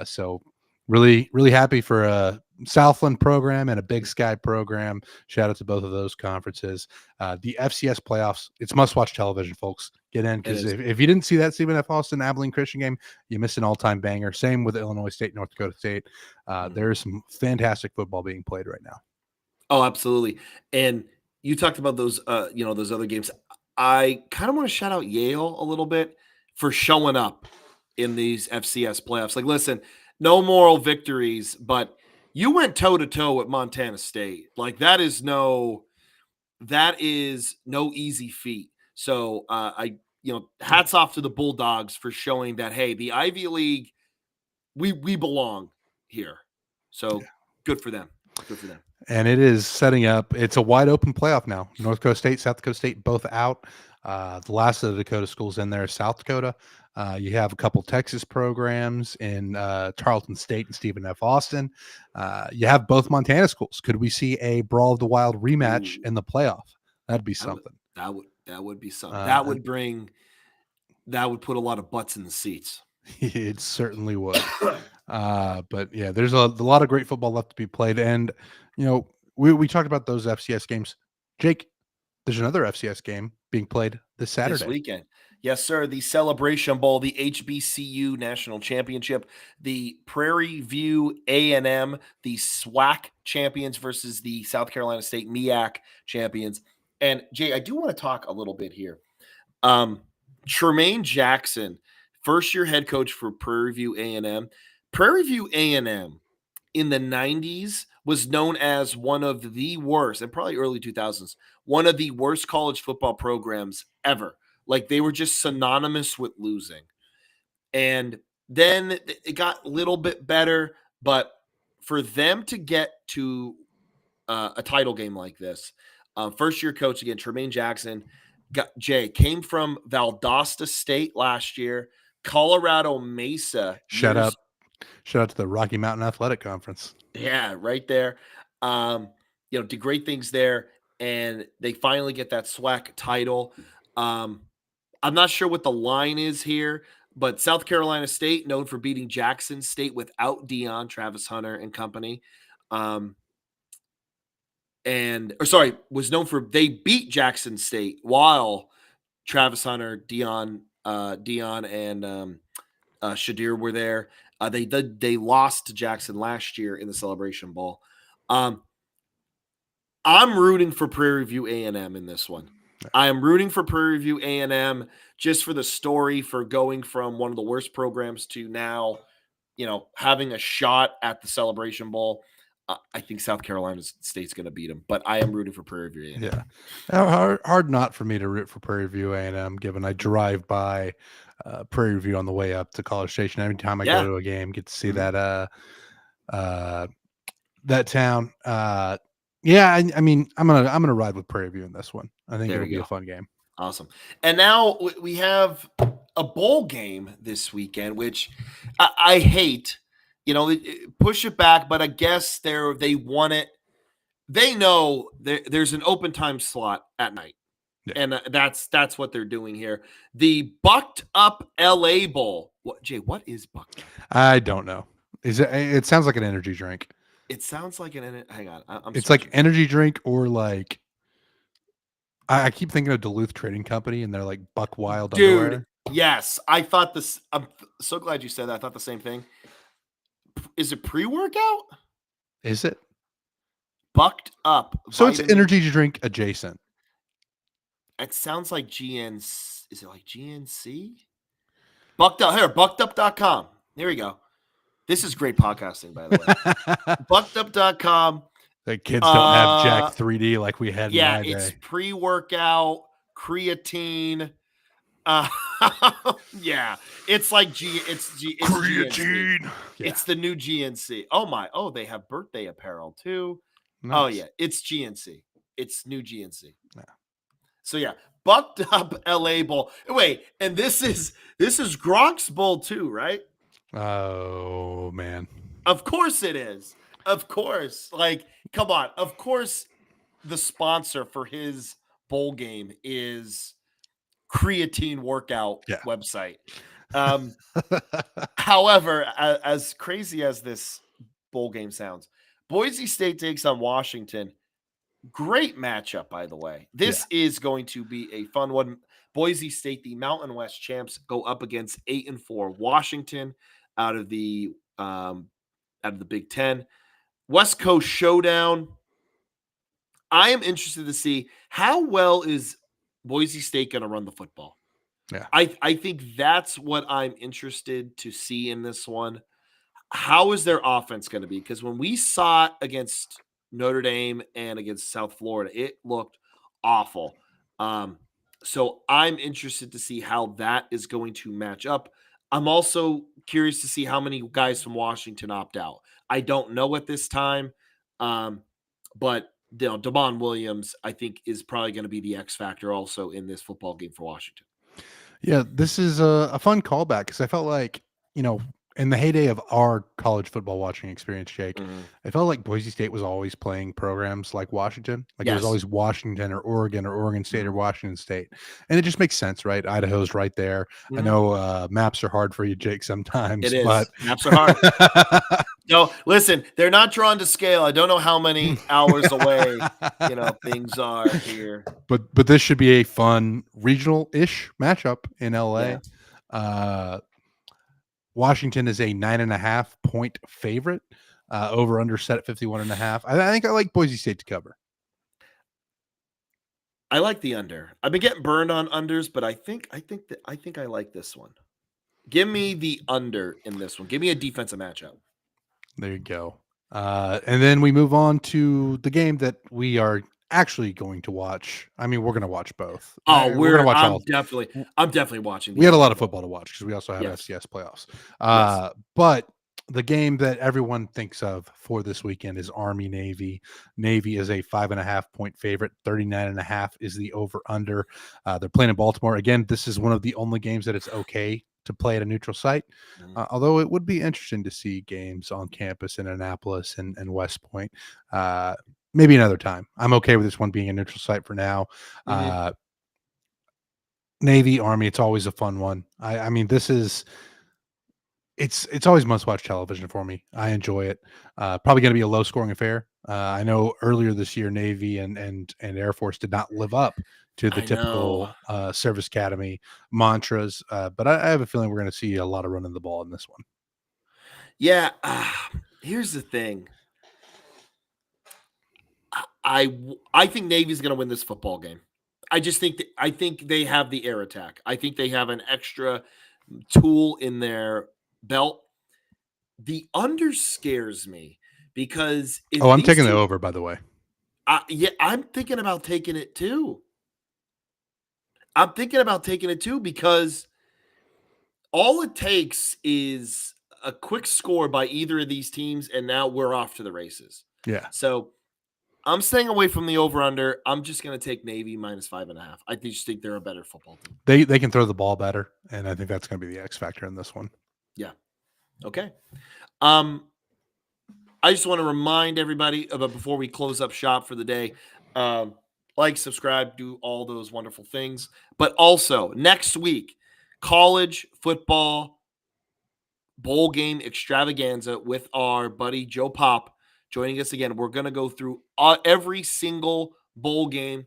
So really, really happy for a Southland program and a Big Sky program. Shout out to both of those conferences. The FCS playoffs, it's must-watch television, folks. Get in, because if you didn't see that Stephen F. Austin Abilene Christian game, you missed an all-time banger. Same with Illinois State, North Dakota State. There's some fantastic football being played right now. Oh, absolutely. And you talked about those, those other games. I kind of want to shout out Yale a little bit for showing up in these FCS playoffs. Like, listen, no moral victories, but you went toe to toe with Montana State. Like, that is no easy feat. So hats off to the Bulldogs for showing that, hey, the Ivy League, we belong here. So good for them. Good for them. And it is setting up. It's a wide open playoff now. North Dakota State, South Dakota State, both out. The last of the Dakota schools in there is South Dakota. You have a couple Texas programs in Tarleton State and Stephen F. Austin. You have both Montana schools. Could we see a Brawl of the Wild rematch in the playoff? That'd be something. That would be something. That would put a lot of butts in the seats. It certainly would. But yeah, there's a lot of great football left to be played. And, we talked about those FCS games. Jake, there's another FCS game being played this Saturday. This weekend. Yes, sir. The Celebration Bowl, the HBCU National Championship, the Prairie View A&M, the SWAC champions versus the South Carolina State MEAC champions. And, Jay, I do want to talk a little bit here. Tremaine Jackson, first-year head coach for Prairie View A&M. Prairie View A&M in the 90s was known as one of the worst, and probably early 2000s, one of the worst college football programs ever. Like, they were just synonymous with losing. And then it got a little bit better, but for them to get to a title game like this, first-year coach, again, Tremaine Jackson, came from Valdosta State last year, Colorado Mesa. Shout out to the Rocky Mountain Athletic Conference. Yeah, right there. Did great things there, and they finally get that SWAC title. I'm not sure what the line is here, but South Carolina State, known for beating Jackson State without Deion, Travis Hunter and company. Was known for they beat Jackson State while Travis Hunter, Deion, and Shadir were there. They lost to Jackson last year in the Celebration Bowl. I'm rooting for Prairie View A&M in this one. I am rooting for Prairie View A&M just for the story, for going from one of the worst programs to now, having a shot at the Celebration Bowl. I think South Carolina State's going to beat them, but I am rooting for Prairie View A&M. Yeah, hard not for me to root for Prairie View A&M, given I drive by Prairie View on the way up to College Station. Every time I go to a game, get to see that town. I mean, I'm gonna ride with Prairie View in this one. I think it'll be a fun game. Awesome. And now we have a bowl game this weekend, which I hate. Push it back, but I guess they want it. They know there's an open time slot at night, Yeah. and that's what they're doing here. The Bucked Up LA Bowl. What is Bucked Up? I don't know. It sounds like an energy drink. It sounds like hang on. I'm It's like searching. energy drink or like I keep thinking of Duluth Trading Company and they're like Buck Wild Dude, underwear. yes. I thought this. I'm so glad you said that. I thought the same thing. Is it pre-workout? Is it? Bucked Up. So it's Vitamin. energy drink adjacent. It sounds like GN. Is it like GNC? Bucked Up. Here, buckedup.com. There we go. This is great podcasting, by the way. Buckedup.com. The kids don't have Jack 3D like we had in my day. It's pre-workout, creatine. Yeah, it's like it's creatine. GNC. Yeah. It's the new GNC. Oh, they have birthday apparel too. Nice. Oh yeah, it's GNC. It's new GNC. Yeah. So yeah, Bucked Up LA Bowl. Wait, and this is Gronk's Bowl too, right? Oh man. Of course it is. Of course. Like, come on. Of course the sponsor for his bowl game is creatine workout website. However, as crazy as this bowl game sounds, Boise State takes on Washington. Great matchup, by the way. This is going to be a fun one. Boise State, the Mountain West champs, go up against 8-4 Washington out of the Big Ten. West Coast showdown. I am interested to see how well is Boise State going to run the football. Yeah, I think that's what I'm interested to see in this one. How is their offense going to be? Because when we saw it against Notre Dame and against South Florida, it looked awful. So I'm interested to see how that is going to match up. I'm also curious to see how many guys from Washington opt out. I don't know at this time, but Damon Williams, I think, is probably going to be the X factor also in this football game for Washington. Yeah, this is a fun callback because I felt like, in the heyday of our college football watching experience, Jake, I felt like Boise State was always playing programs like Washington. Like it was always Washington or Oregon State or Washington State. And it just makes sense, right? Idaho's right there. I know maps are hard for you, Jake, sometimes. It is. But maps are hard. No, listen, they're not drawn to scale. I don't know how many hours away, things are here. But this should be a fun regional-ish matchup in LA. Yeah. Washington is a 9.5 point favorite. Over under set at 51.5. I think I like Boise State to cover. I like the under. I've been getting burned on unders, but I think I like this one. Give me the under in this one. Give me a defensive matchup. There you go. And then we move on to the game that we are actually going to watch. I mean, we're going to watch both. Oh, we're going to watch all. I'm definitely watching. We had a lot of football to watch because we also have FCS playoffs. But the game that everyone thinks of for this weekend is Army Navy. Navy is a 5.5 point favorite. 39.5 is the over under. They're playing in Baltimore. Again, this is one of the only games that it's okay to play at a neutral site. Although it would be interesting to see games on campus in Annapolis and West Point. Maybe another time. I'm okay with this one being a neutral site for now. Navy, Army, it's always a fun one. I mean, this is it's always must-watch television for me. I enjoy it. Probably going to be a low-scoring affair. I know earlier this year, Navy and Air Force did not live up to the typical service academy mantras, but I have a feeling we're going to see a lot of running the ball in this one. Yeah, here's the thing. I think Navy's going to win this football game. I think they have the air attack. I think they have an extra tool in their belt. The under scares me because I'm taking the over, by the way. I'm thinking about taking it too. Because all it takes is a quick score by either of these teams, and now we're off to the races. Yeah. So I'm staying away from the over/under. I'm just going to take Navy -5.5. I just think they're a better football team. They can throw the ball better, and I think that's going to be the X factor in this one. Yeah. Okay. I just want to remind everybody about before we close up shop for the day. Like, subscribe, do all those wonderful things. But also next week, college football bowl game extravaganza with our buddy Joe Pop joining us again. We're going to go through every single bowl game.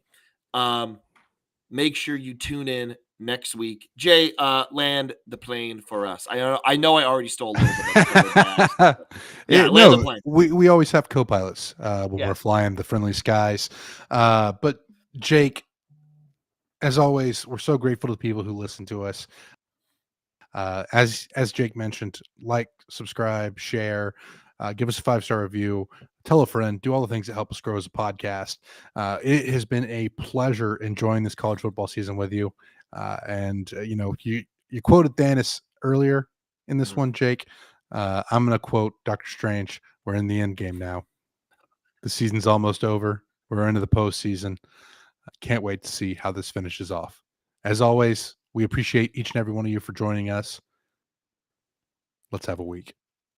Make sure you tune in next week. Jay, land the plane for us. I know I already stole a little bit of that. Land the plane. We always have co-pilots when Yeah. we're flying the friendly skies. But Jake, as always, we're so grateful to the people who listen to us. As Jake mentioned, like, subscribe, share, give us a 5-star review, tell a friend, do all the things that help us grow as a podcast. It has been a pleasure enjoying this college football season with you. And you quoted Thanos earlier in this one, Jake. I'm going to quote Dr. Strange. We're in the end game now. The season's almost over. We're into the postseason. I can't wait to see how this finishes off. As always, we appreciate each and every one of you for joining us. Let's have a week.